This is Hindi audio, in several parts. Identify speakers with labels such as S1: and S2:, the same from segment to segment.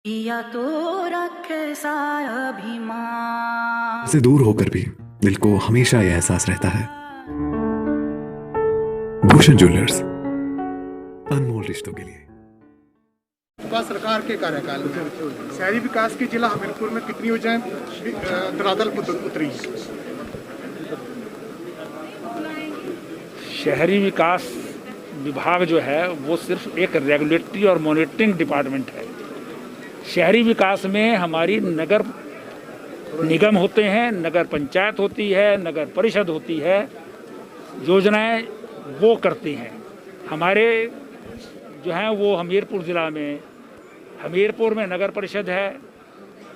S1: या तो रखे सा अभिमान
S2: से दूर होकर भी दिल को हमेशा यह एहसास रहता है, भूषण ज्वेलर्स, अनमोल रिश्तों के लिए।
S3: सरकार के कार्यकाल में शहरी विकास के जिला हमीरपुर में कितनी योजनाएं धरातल पर उतरी?
S4: शहरी विकास विभाग जो है वो सिर्फ एक रेगुलेटरी और मॉनिटरिंग डिपार्टमेंट है। शहरी विकास में हमारी नगर निगम होते हैं, नगर पंचायत होती है, नगर परिषद होती है, योजनाएं वो करती हैं। हमारे जो हैं वो हमीरपुर ज़िला में, हमीरपुर में नगर परिषद है,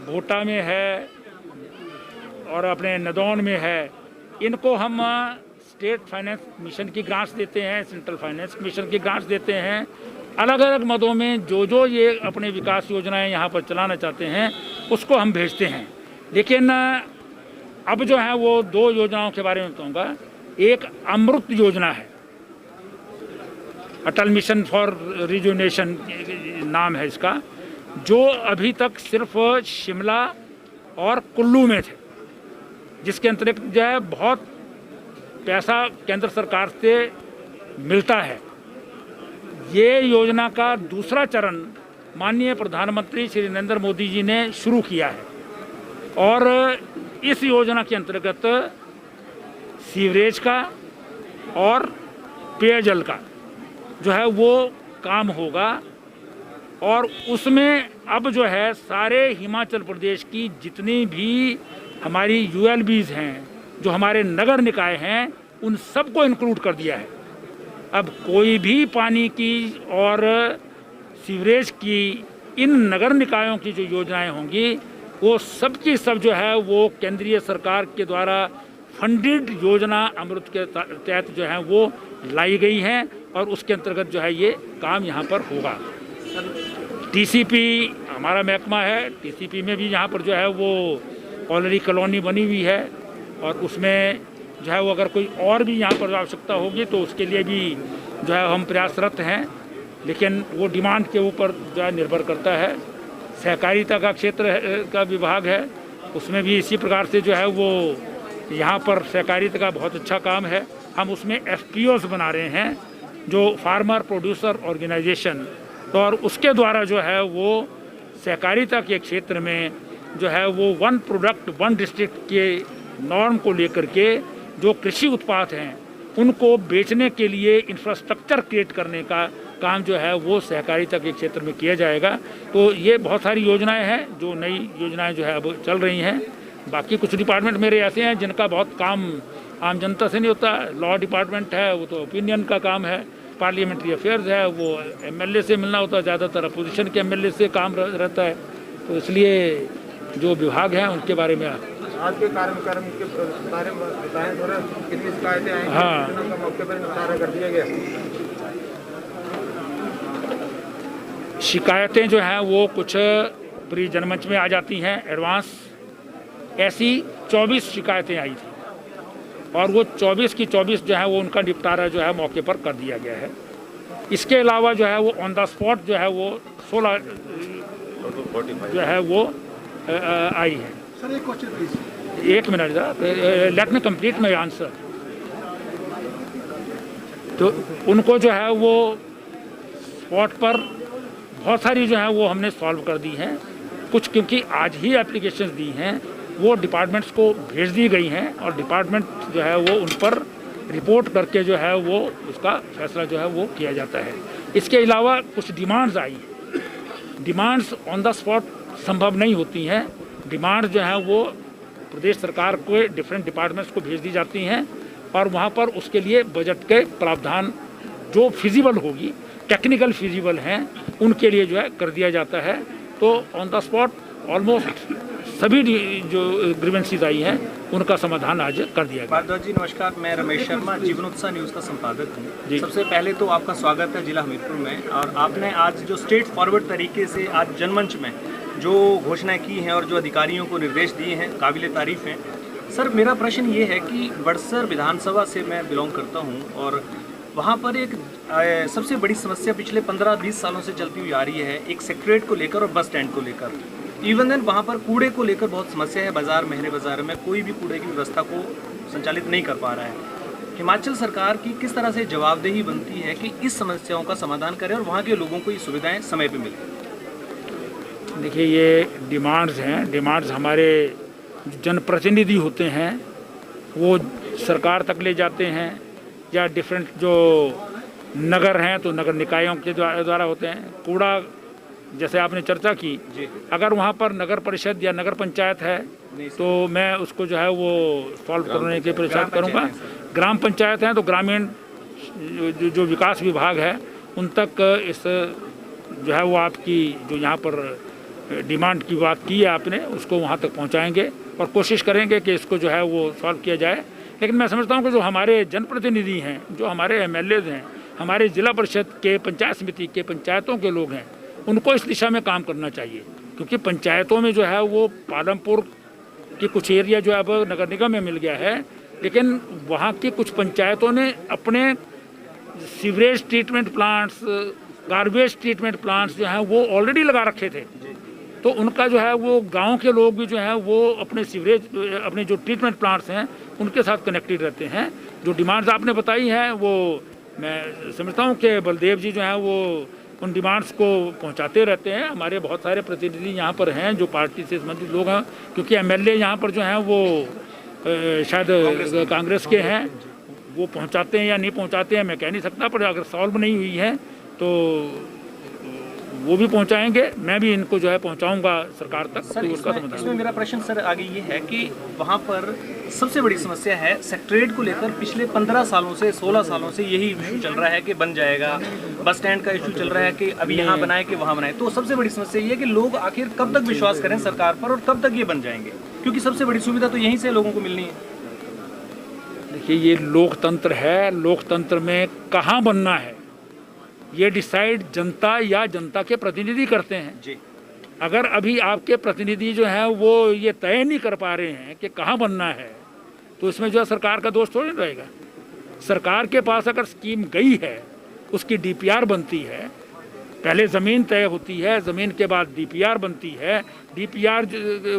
S4: भोटा में है और अपने नदौन में है। इनको हम स्टेट फाइनेंस मिशन की ग्रांट्स देते हैं, सेंट्रल फाइनेंस मिशन की ग्रांट्स देते हैं। अलग अलग मदों में जो ये अपने विकास योजनाएं यहाँ पर चलाना चाहते हैं उसको हम भेजते हैं। लेकिन अब जो है वो दो योजनाओं के बारे में बताऊँगा। एक अमृत योजना है, अटल मिशन फॉर रिजुवनेशन नाम है इसका, जो अभी तक सिर्फ शिमला और कुल्लू में थे, जिसके अंतर्गत जो है बहुत पैसा केंद्र सरकार से मिलता है। ये योजना का दूसरा चरण माननीय प्रधानमंत्री श्री नरेंद्र मोदी जी ने शुरू किया है और इस योजना के अंतर्गत सीवरेज का और पेयजल का जो है वो काम होगा और उसमें अब जो है सारे हिमाचल प्रदेश की जितनी भी हमारी यूएलबीज हैं, जो हमारे नगर निकाय हैं, उन सबको इंक्लूड कर दिया है। अब कोई भी पानी की और सीवरेज की इन नगर निकायों की जो योजनाएं होंगी वो सब की सब जो है वो केंद्रीय सरकार के द्वारा फंडेड योजना अमृत के तहत जो है वो लाई गई हैं और उसके अंतर्गत जो है ये काम यहाँ पर होगा। टीसीपी हमारा महकमा है, टीसीपी में भी यहाँ पर जो है वो ऑलरेडी कॉलोनी बनी हुई है और उसमें जो है वो अगर कोई और भी यहाँ पर आवश्यकता होगी तो उसके लिए भी जो है हम प्रयासरत हैं, लेकिन वो डिमांड के ऊपर जो है निर्भर करता है। सहकारिता का क्षेत्र का विभाग है, उसमें भी इसी प्रकार से जो है वो यहाँ पर सहकारिता का बहुत अच्छा काम है। हम उसमें एफपीओस बना रहे हैं, जो फार्मर प्रोड्यूसर ऑर्गेनाइजेशन, तो और उसके द्वारा जो है वो सहकारिता के क्षेत्र में जो है वो वन प्रोडक्ट वन डिस्ट्रिक्ट के नॉर्म को लेकर के जो कृषि उत्पाद हैं उनको बेचने के लिए इंफ्रास्ट्रक्चर क्रिएट करने का काम जो है वो सहकारिता के क्षेत्र में किया जाएगा। तो ये बहुत सारी योजनाएं हैं, जो नई योजनाएं जो है अब चल रही हैं। बाकी कुछ डिपार्टमेंट मेरे ऐसे हैं जिनका बहुत काम आम जनता से नहीं होता। लॉ डिपार्टमेंट है, वो तो ओपिनियन का काम है। पार्लियामेंट्री अफेयर्स है, वो एमएलए से मिलना होता है, ज़्यादातर अपोजिशन के एमएलए से काम रहता है। तो इसलिए जो विभाग हैं उनके बारे में
S3: आज के कार्यक्रम के बारे में बताएं थोड़ा, कितनी शिकायतें आई?
S4: हाँ,
S3: मौके पर निपटारा कर दिया गया।
S4: शिकायतें जो हैं वो कुछ प्री जनमंच में आ जाती हैं एडवांस। ऐसी 24 शिकायतें आई थी और वो 24 की 24 जो है वो उनका निपटारा जो है मौके पर कर दिया गया है। इसके अलावा जो है वो ऑन द स्पॉट जो है वो 16 जो है वो आई है।
S3: सर एक क्वेश्चन प्लीज।
S4: एक minute, let me complete my answer. तो उनको जो है वो स्पॉट पर बहुत सारी जो है वो हमने सॉल्व कर दी हैं। कुछ क्योंकि आज ही एप्लीकेशंस दी हैं वो डिपार्टमेंट्स को भेज दी गई हैं और डिपार्टमेंट जो है वो उन पर रिपोर्ट करके जो है वो उसका फैसला जो है वो किया जाता है। इसके अलावा कुछ डिमांड्स आई हैं। डिमांड्स ऑन द स्पॉट संभव नहीं होती हैं। डिमांड जो है वो प्रदेश सरकार को डिफरेंट डिपार्टमेंट्स को भेज दी जाती हैं और वहाँ पर उसके लिए बजट के प्रावधान जो फिजिबल होगी, टेक्निकल फिजिबल हैं, उनके लिए जो है कर दिया जाता है। तो ऑन द स्पॉट ऑलमोस्ट सभी जो ग्रीवेंसीज आई हैं उनका समाधान आज कर दिया गया।
S5: भारद्वाज जी नमस्कार, मैं रमेश शर्मा जीवनोत्साह न्यूज़ का संपादक हूँ। सबसे पहले तो आपका स्वागत है जिला हमीरपुर में। और आपने आज जो स्ट्रेट फॉरवर्ड तरीके से आज जनमंच में जो घोषणाएं की हैं और जो अधिकारियों को निर्देश दिए हैं, काबिले तारीफ हैं। सर मेरा प्रश्न ये है कि बड़सर विधानसभा से मैं बिलोंग करता हूँ और वहाँ पर एक सबसे बड़ी समस्या पिछले 15-20 सालों से चलती हुई आ रही है, एक सेक्रेटरीट को लेकर और बस स्टैंड को लेकर। इवन देन वहाँ पर कूड़े को लेकर बहुत समस्या है। बाजार महरे बाजार में कोई भी कूड़े की व्यवस्था को संचालित नहीं कर पा रहा है। हिमाचल सरकार की किस तरह से जवाबदेही बनती है कि इस समस्याओं का समाधान करें और वहाँ के लोगों को ये सुविधाएं समय पे मिलें?
S4: देखिए, ये डिमांड्स हैं। डिमांड्स हमारे जनप्रतिनिधि होते हैं, वो सरकार तक ले जाते हैं, या डिफरेंट जो नगर हैं तो नगर निकायों के द्वारा होते हैं। कूड़ा जैसे आपने चर्चा की, अगर वहाँ पर नगर परिषद या नगर पंचायत है तो मैं उसको जो है वो सॉल्व करने के प्रयास करूँगा। ग्राम पंचायत हैं तो ग्रामीण जो विकास विभाग है उन तक इस जो है वो आपकी जो यहाँ पर डिमांड की बात की है आपने, उसको वहाँ तक पहुँचाएंगे और कोशिश करेंगे कि इसको जो है वो सॉल्व किया जाए। लेकिन मैं समझता हूँ कि जो हमारे जनप्रतिनिधि हैं, जो हमारे MLAs हैं, हमारे जिला परिषद के, पंचायत समिति के, पंचायतों के लोग हैं, उनको इस दिशा में काम करना चाहिए। क्योंकि पंचायतों में जो है वो पालमपुर की कुछ एरिया जो है अब नगर निगम में मिल गया है, लेकिन वहाँ की कुछ पंचायतों ने अपने sewerage treatment plants, garbage treatment plants जो हैं वो ऑलरेडी लगा रखे थे। तो उनका जो है वो गांव के लोग भी जो है वो अपने सीवरेज, अपने जो ट्रीटमेंट प्लांट्स हैं उनके साथ कनेक्टेड रहते हैं। जो डिमांड्स आपने बताई हैं वो मैं समझता हूँ कि बलदेव जी जो हैं वो उन डिमांड्स को पहुँचाते रहते हैं। हमारे बहुत सारे प्रतिनिधि यहाँ पर हैं जो पार्टी से संबंधित लोग हैं, क्योंकि MLA यहाँ पर जो हैं वो शायद कांग्रेस के हैं। वो पहुँचाते हैं या नहीं पहुँचाते हैं मैं कह नहीं सकता, पर अगर सॉल्व नहीं हुई है तो वो भी पहुंचाएंगे। मैं भी इनको जो है पहुंचाऊंगा सरकार तक।
S5: सर, इसमें मेरा प्रश्न सर आगे ये है कि वहाँ पर सबसे बड़ी समस्या है सेक्रेटरीट को लेकर। पिछले 15 सालों से 16 सालों से यही इशू चल रहा है कि बन जाएगा। बस स्टैंड का इशू चल रहा है कि अभी यहाँ बनाए कि वहाँ बनाए। तो सबसे बड़ी समस्या ये है कि लोग आखिर कब तक विश्वास करें सरकार पर और कब तक ये बन जाएंगे, क्योंकि सबसे बड़ी सुविधा तो यहीं से लोगों को मिलनी है।
S4: देखिए, ये लोकतंत्र है। लोकतंत्र में कहाँ बनना है ये डिसाइड जनता या जनता के प्रतिनिधि करते हैं
S5: जी।
S4: अगर अभी आपके प्रतिनिधि जो हैं वो ये तय नहीं कर पा रहे हैं कि कहाँ बनना है, तो इसमें जो है सरकार का दोष थोड़ी रहेगा। सरकार के पास अगर स्कीम गई है, उसकी DPR बनती है, पहले ज़मीन तय होती है, ज़मीन के बाद DPR बनती है, DPR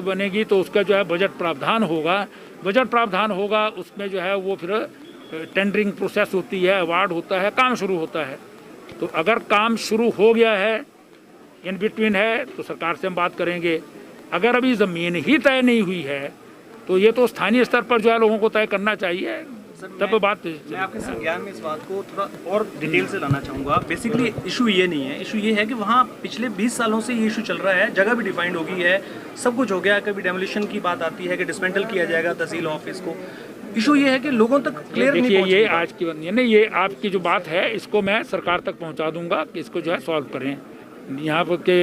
S4: बनेगी तो उसका जो है बजट प्रावधान होगा, बजट प्रावधान होगा उसमें जो है वो फिर टेंडरिंग प्रोसेस होती है, अवार्ड होता है, काम शुरू होता है। तो अगर काम शुरू हो गया है, इन बिटवीन है, तो सरकार से हम बात करेंगे। अगर अभी ज़मीन ही तय नहीं हुई है तो ये तो स्थानीय स्तर पर जो है लोगों को तय करना चाहिए, तब बात।
S5: मैं आपके संज्ञान में इस बात को थोड़ा और डिटेल से लाना चाहूँगा। बेसिकली इशू ये नहीं है, इशू ये है कि वहाँ पिछले 20 सालों से ये इशू चल रहा है। जगह भी डिफाइंड हो गई है, सब कुछ हो गया। कभी डेमोलिशन की बात आती है कि डिसमेंटल किया जाएगा तहसील ऑफिस को। इशू ये है कि लोगों तक क्लियर नहीं
S4: देखिए, ये आज की नहीं, ये आपकी जो बात है इसको मैं सरकार तक पहुंचा दूंगा कि इसको जो है सॉल्व करें। यहाँ पर के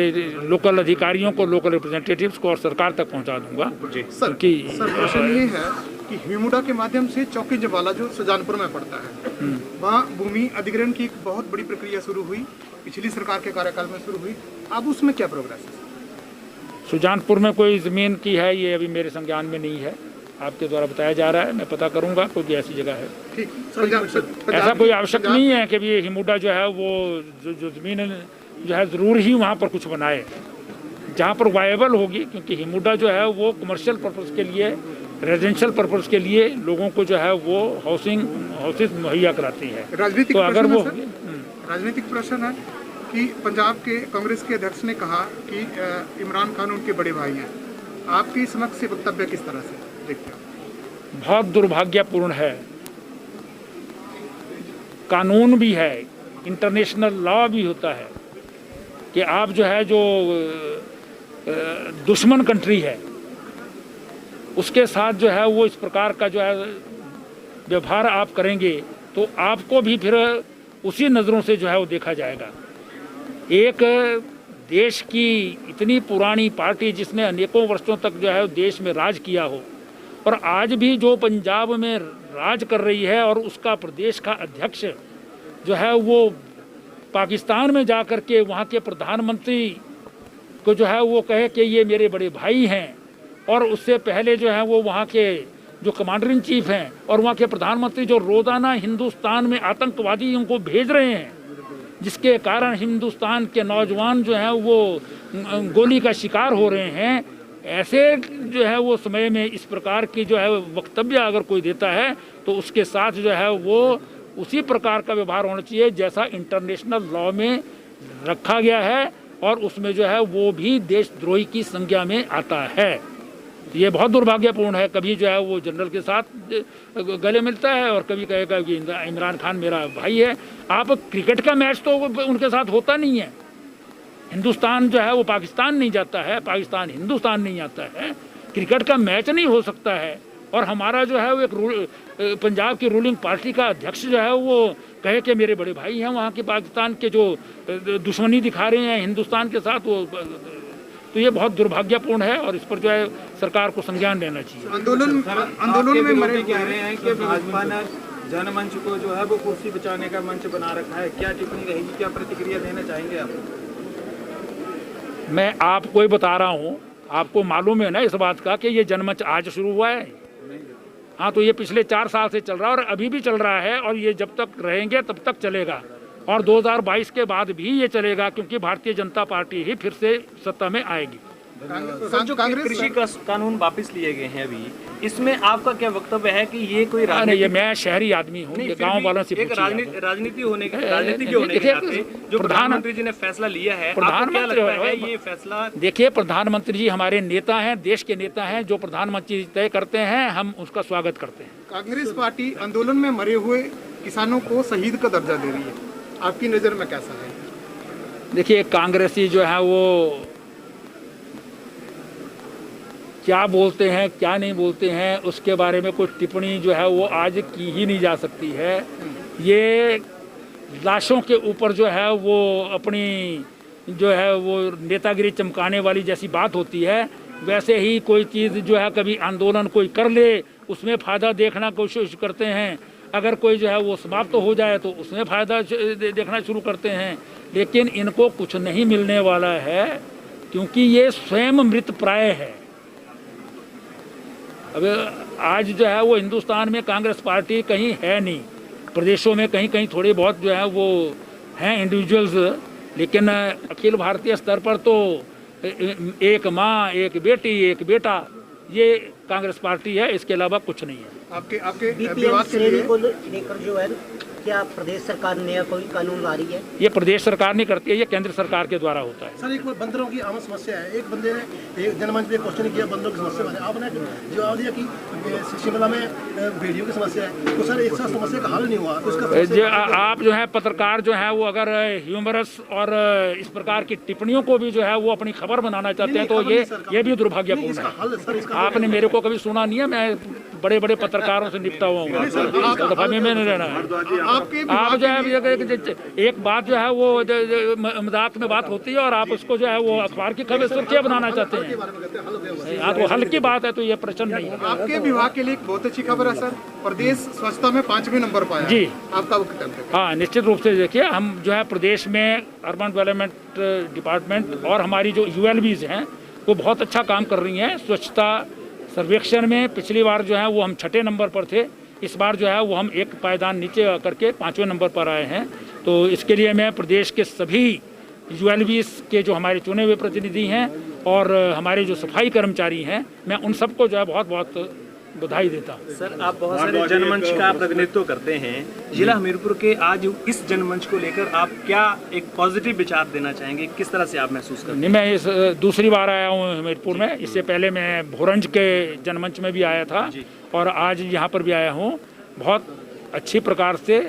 S4: लोकल अधिकारियों को, लोकल रिप्रेजेंटेटिव्स को और सरकार तक पहुंचा दूंगा।
S3: सर, प्रश्न ये है कि हिमुडा के माध्यम से चौकी जवाला जो सुजानपुर में पड़ता है, वहाँ भूमि अधिग्रहण की एक बहुत बड़ी प्रक्रिया शुरू हुई, पिछली सरकार के कार्यकाल में शुरू हुई। अब उसमें क्या प्रोग्रेस है?
S4: सुजानपुर में कोई ज़मीन की है ये अभी मेरे संज्ञान में नहीं है, आपके द्वारा बताया जा रहा है। मैं पता करूंगा कोई भी ऐसी जगह है।
S3: ठीक,
S4: ऐसा कोई आवश्यक नहीं है कि ये हिमुडा जो है वो जो ज़मीन जो है ज़रूर ही वहाँ पर कुछ बनाए, जहाँ पर वायबल होगी। क्योंकि हिमुडा जो है वो कमर्शियल पर्पज़ के लिए, रेजिडेंशियल पर्पज़ के लिए लोगों को जो है वो हाउसेस मुहैया कराती है।
S3: राजनीतिक
S4: तो अगर वो
S3: राजनीतिक प्रश्न है कि पंजाब के कांग्रेस के अध्यक्ष ने कहा कि इमरान खान उनके बड़े भाई हैं। आपकी समक्ष से वक्तव्य किस तरह से देखते हैं?
S4: बहुत दुर्भाग्यपूर्ण है। कानून भी है, इंटरनेशनल लॉ भी होता है कि आप जो है जो दुश्मन कंट्री है उसके साथ जो है वो इस प्रकार का जो है व्यवहार आप करेंगे तो आपको भी फिर उसी नज़रों से जो है वो देखा जाएगा। एक देश की इतनी पुरानी पार्टी जिसने अनेकों वर्षों तक जो है देश में राज किया हो, और आज भी जो पंजाब में राज कर रही है और उसका प्रदेश का अध्यक्ष जो है वो पाकिस्तान में जा कर के वहाँ के प्रधानमंत्री को जो है वो कहे कि ये मेरे बड़े भाई हैं, और उससे पहले जो है वो वहाँ के जो कमांडर इन चीफ हैं और वहाँ के प्रधानमंत्री जो रोज़ाना हिंदुस्तान में आतंकवादियों को भेज रहे हैं, जिसके कारण हिंदुस्तान के नौजवान जो हैं वो गोली का शिकार हो रहे हैं, ऐसे जो है वो समय में इस प्रकार की जो है वक्तव्य अगर कोई देता है तो उसके साथ जो है वो उसी प्रकार का व्यवहार होना चाहिए जैसा इंटरनेशनल लॉ में रखा गया है, और उसमें जो है वो भी देशद्रोही की संज्ञा में आता है। ये बहुत दुर्भाग्यपूर्ण है। कभी जो है वो जनरल के साथ गले मिलता है और कभी कहेगा कि इमरान खान मेरा भाई है। आप क्रिकेट का मैच तो उनके साथ होता नहीं है। हिंदुस्तान जो है वो पाकिस्तान नहीं जाता है, पाकिस्तान हिंदुस्तान नहीं आता है, क्रिकेट का मैच नहीं हो सकता है। और हमारा जो है वो एक पंजाब की रूलिंग पार्टी का अध्यक्ष जो है वो कहे कि मेरे बड़े भाई हैं वहाँ के पाकिस्तान के जो दुश्मनी दिखा रहे हैं हिंदुस्तान के साथ, वो तो ये बहुत दुर्भाग्यपूर्ण है और इस पर जो है सरकार को संज्ञान लेना चाहिए।
S3: आंदोलन में मरे
S6: कह रहे हैं कि भाजपा ने जनमंच को जो है वो कुर्सी बचाने का मंच बना रखा है, क्या टिप्पणी रहेगी, क्या प्रतिक्रिया देना चाहेंगे आप?
S4: मैं आपको ही बता रहा हूँ, आपको मालूम है ना इस बात का कि ये जनमंच आज शुरू हुआ है? हाँ, तो ये पिछले 4 साल से चल रहा है और अभी भी चल रहा है और ये जब तक रहेंगे तब तक चलेगा और 2022 के बाद भी ये चलेगा, क्योंकि भारतीय जनता पार्टी ही फिर से सत्ता में आएगी।
S5: सर, जो कृषि कानून वापस लिए गए हैं अभी, इसमें आपका क्या वक्तव्य है कि ये कोई
S4: ये मैं शहरी आदमी हूँ, गाँव वालों से
S5: एक राजनीति होने के नाते जो प्रधानमंत्री जी ने फैसला लिया है, आपको क्या लगता है ये फैसला?
S4: देखिए, प्रधानमंत्री जी हमारे नेता हैं, देश के नेता हैं, जो प्रधानमंत्री तय करते हैं हम उसका स्वागत करते हैं।
S3: कांग्रेस पार्टी आंदोलन में मरे हुए किसानों को शहीद का दर्जा दे रही है, आपकी नज़र में कैसा है?
S4: देखिए, कांग्रेसी जो है वो क्या बोलते हैं क्या नहीं बोलते हैं उसके बारे में कुछ टिप्पणी जो है वो आज की ही नहीं जा सकती है। ये लाशों के ऊपर जो है वो अपनी जो है वो नेतागिरी चमकाने वाली जैसी बात होती है, वैसे ही कोई चीज़ जो है कभी आंदोलन कोई कर ले उसमें फ़ायदा देखना कोशिश करते हैं, अगर कोई जो है वो समाप्त तो हो जाए तो उसमें फ़ायदा देखना शुरू करते हैं, लेकिन इनको कुछ नहीं मिलने वाला है क्योंकि ये स्वयं मृत प्राय है। अब आज जो है वो हिंदुस्तान में कांग्रेस पार्टी कहीं है नहीं, प्रदेशों में कहीं कहीं थोड़े बहुत जो है वो हैं इंडिविजुअल्स, लेकिन अखिल भारतीय स्तर पर तो एक माँ, एक बेटी, एक बेटा, ये कांग्रेस पार्टी है, इसके अलावा कुछ नहीं है।
S3: आपके
S7: बीपीएल श्रेणी को लेकर जो है क्या प्रदेश सरकार नया कोई कानून ला रही है?
S4: ये प्रदेश सरकार नहीं करती है, ये केंद्र सरकार के द्वारा होता है।
S8: सर, एक बंदरों की आम समस्या है। एक बंदे ने जनमंच पे क्वेश्चन किया बंदरों की समस्या बारे, आपने जवाब दिया कि शिमला में भेड़ियों की समस्या है। तो सर, एक साथ समस्या का हल नहीं हुआ तो उसका
S4: आप जो है पत्रकार जो है वो अगर ह्यूमरस और इस प्रकार की टिप्पणियों को भी जो है वो अपनी खबर बनाना चाहते हैं तो ये भी दुर्भाग्यपूर्ण है। आपने मेरे को कभी सुना नहीं है, मैं बड़े बड़े पत्रकारों से निपटा हुआ हूँ, दफा में नहीं रहना है। आप जो है एक बात जो है वो मजाक में बात होती है और आप उसको जो है वो अखबार की खबर सुर्खियां बनाना चाहते हैं। हाँ, तो हल की बात है, तो ये प्रश्न नहीं है।
S3: आपके विभाग के लिए एक बहुत अच्छी खबर है सर, प्रदेश स्वच्छता में 5वें नंबर पाया जी। आपका वक्तव्य?
S4: हाँ, निश्चित रूप से देखिए, हम जो है प्रदेश में अर्बन डेवलपमेंट डिपार्टमेंट और हमारी जो ULBs हैं वो बहुत अच्छा काम कर रही हैं। स्वच्छता सर्वेक्षण में पिछली बार जो है वो हम 6ठे नंबर पर थे, इस बार जो है वो हम एक पायदान नीचे करके 5वें नंबर पर आए हैं। तो इसके लिए मैं प्रदेश के सभी ULBs के जो हमारे चुने हुए प्रतिनिधि हैं और हमारे जो सफाई कर्मचारी हैं, मैं उन सबको जो है बहुत बहुत बधाई देता हूँ।
S5: सर, आप बहुत सारे जनमंच का प्रतिनिधित्व करते हैं, जिला हमीरपुर के आज इस जनमंच को लेकर आप क्या एक पॉजिटिव विचार देना चाहेंगे, किस तरह से आप महसूस करते हैं?
S4: नहीं, मैं इस दूसरी बार आया हूँ हमीरपुर में, इससे पहले मैं भोरंज के जनमंच में भी आया था और आज यहाँ पर भी आया हूँ। बहुत अच्छी प्रकार से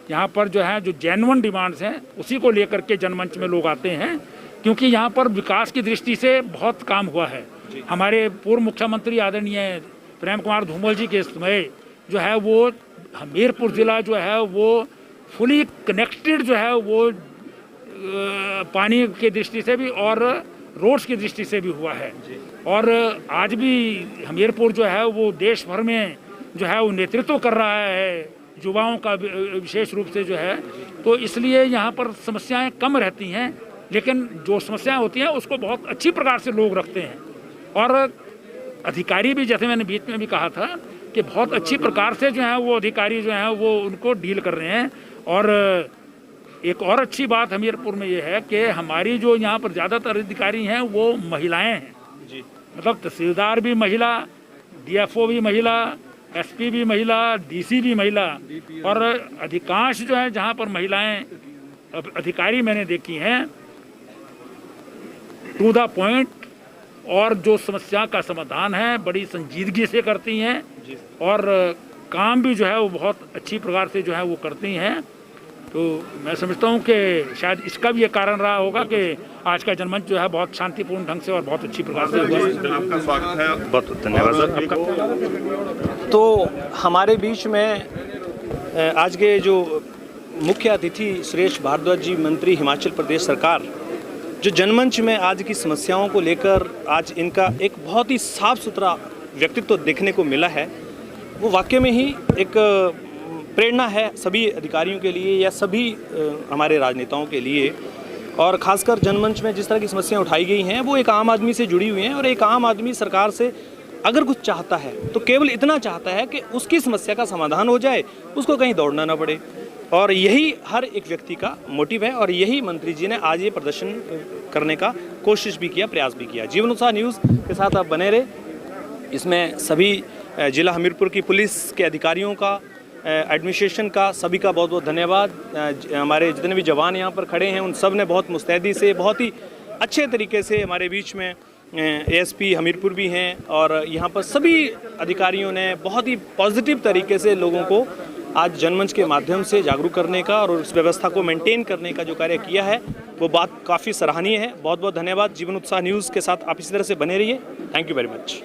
S4: यहाँ पर जो है जो जेन्युइन डिमांड्स हैं उसी को लेकर के जनमंच में लोग आते हैं, क्योंकि यहाँ पर विकास की दृष्टि से बहुत काम हुआ है। हमारे पूर्व मुख्यमंत्री आदरणीय प्रेम कुमार धूमल जी के समय जो है वो हमीरपुर ज़िला जो है वो फुली कनेक्टेड जो है वो पानी की दृष्टि से भी और रोड्स की दृष्टि से भी हुआ है, और आज भी हमीरपुर जो है वो देश भर में जो है वो नेतृत्व कर रहा है युवाओं का विशेष रूप से जो है। तो इसलिए यहाँ पर समस्याएं कम रहती हैं, लेकिन जो समस्याएं होती हैं उसको बहुत अच्छी प्रकार से लोग रखते हैं। और अधिकारी भी, जैसे मैंने बीच में भी कहा था कि बहुत अच्छी प्रकार से जो है वो अधिकारी जो हैं वो उनको डील कर रहे हैं। और एक और अच्छी बात हमीरपुर में ये है कि हमारी जो यहाँ पर ज़्यादातर अधिकारी हैं वो महिलाएं हैं
S5: जी।
S4: मतलब तहसीलदार भी महिला, डीएफओ भी महिला, एसपी भी महिला, डीसी भी महिला, और अधिकांश जो है जहाँ पर महिलाएं अधिकारी मैंने देखी हैं टू द पॉइंट, और जो समस्या का समाधान है बड़ी संजीदगी से करती हैं और काम भी जो है वो बहुत अच्छी प्रकार से जो है वो करती हैं। तो मैं समझता हूँ कि शायद इसका भी ये कारण रहा होगा कि आज का जनमंच जो है बहुत शांतिपूर्ण ढंग से और बहुत अच्छी प्रकार से हुआ।
S9: आपका स्वागत है, बहुत धन्यवाद सर।
S5: तो हमारे बीच में आज के जो मुख्य अतिथि सुरेश भारद्वाज जी, मंत्री हिमाचल प्रदेश सरकार, जो जनमंच में आज की समस्याओं को लेकर आज इनका एक बहुत ही साफ सुथरा व्यक्तित्व देखने को मिला है, वो वाकई में ही एक प्रेरणा है सभी अधिकारियों के लिए या सभी हमारे राजनेताओं के लिए। और ख़ासकर जनमंच में जिस तरह की समस्याएं उठाई गई हैं वो एक आम आदमी से जुड़ी हुई हैं, और एक आम आदमी सरकार से अगर कुछ चाहता है तो केवल इतना चाहता है कि उसकी समस्या का समाधान हो जाए, उसको कहीं दौड़ना ना पड़े। और यही हर एक व्यक्ति का मोटिव है, और यही मंत्री जी ने आज ये प्रदर्शन करने का कोशिश भी किया, प्रयास भी किया। जीवन उत्साह न्यूज़ के साथ आप बने रहे। इसमें सभी जिला हमीरपुर की पुलिस के अधिकारियों का, एडमिनिस्ट्रेशन का, सभी का बहुत बहुत धन्यवाद। हमारे जितने भी जवान यहाँ पर खड़े हैं उन सब ने बहुत मुस्तैदी से, बहुत ही अच्छे तरीके से, हमारे बीच में एएसपी हमीरपुर भी हैं, और यहाँ पर सभी अधिकारियों ने बहुत ही पॉजिटिव तरीके से लोगों को आज जनमंच के माध्यम से जागरूक करने का और उस व्यवस्था को मेंटेन करने का जो कार्य किया है वो बात काफ़ी सराहनीय है। बहुत बहुत धन्यवाद। जीवन उत्साह न्यूज़ के साथ आप इसी तरह से बने रहिए। Thank you very much.